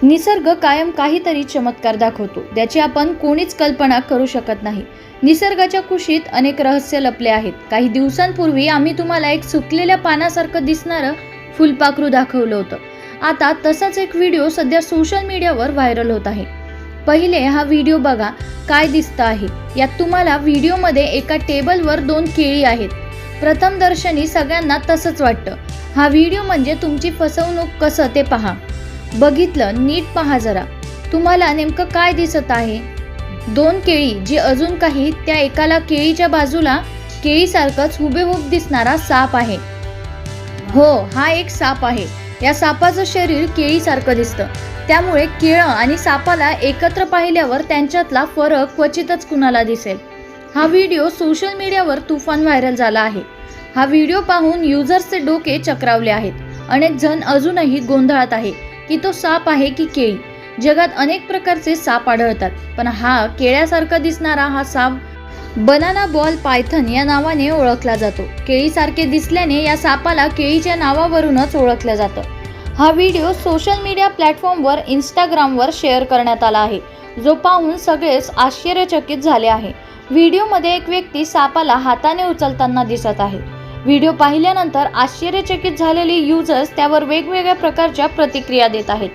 निसर्ग कायम काहीतरी चमत्कार दाखवतो, त्याची आपण कोणीच कल्पना करू शकत नाही. निसर्गाच्या कुशीत अनेक रहस्य लपले आहेत. काही दिवसांपूर्वी आम्ही तुम्हाला एक सुकलेल्या पानासारखं दिसणारं फुलपाखरू दाखवलं होतं. आता तसाच एक व्हिडिओ सध्या सोशल मीडियावर व्हायरल होत आहे. पहिले हा व्हिडिओ बघा काय दिसतं आहे. यात तुम्हाला व्हिडिओमध्ये एका टेबलवर 2 केळी आहेत. प्रथम दर्शनी सगळ्यांना तसंच वाटतं. हा व्हिडिओ म्हणजे तुमची फसवणूक कसं ते पहा. बघितलं नीट पहा जरा, तुम्हाला नेमकं काय दिसत आहे. 2 केळी जी अजून काही, त्या एकाला केळीच्या बाजूला केळीसारखंच हुबेहूब दिसणारा साप आहे. हो, हा एक साप आहे. या सापाचं शरीर केळीसारखं दिसतं, त्यामुळे केळं आणि सापाला एकत्र पाहिल्यावर त्यांच्यातला फरक क्वचितच कुणाला दिसेल. हा व्हिडिओ सोशल मीडियावर तुफान व्हायरल झाला आहे. हा व्हिडिओ पाहून युजर्सचे डोके चक्रावले आहेत. अनेक जण अजूनही गोंधळात आहे की तो साप आहे की केळी. जगात अनेक प्रकारचे साप आढळतात, पण हा केळ्यासारखा दिसणारा हा साप बनाना बॉल पायथन या नावाने ओळखला जातो. केळीसारखे दिसल्याने या सापाला केळीच्या नावावरूनच ओळखलं जातं. हा व्हिडिओ सोशल मीडिया प्लॅटफॉर्मवर इंस्टाग्रामवर शेअर करण्यात आला आहे, जो पाहून सगळेच आश्चर्यचकित झाले आहे. व्हिडिओमध्ये एक व्यक्ती सापाला हाताने उचलताना दिसत आहे. व्हिडिओ पाहिल्यानंतर आश्चर्यचकित झालेले युजर्स त्यावर वेगवेगळ्या प्रकारच्या प्रतिक्रिया देत आहेत.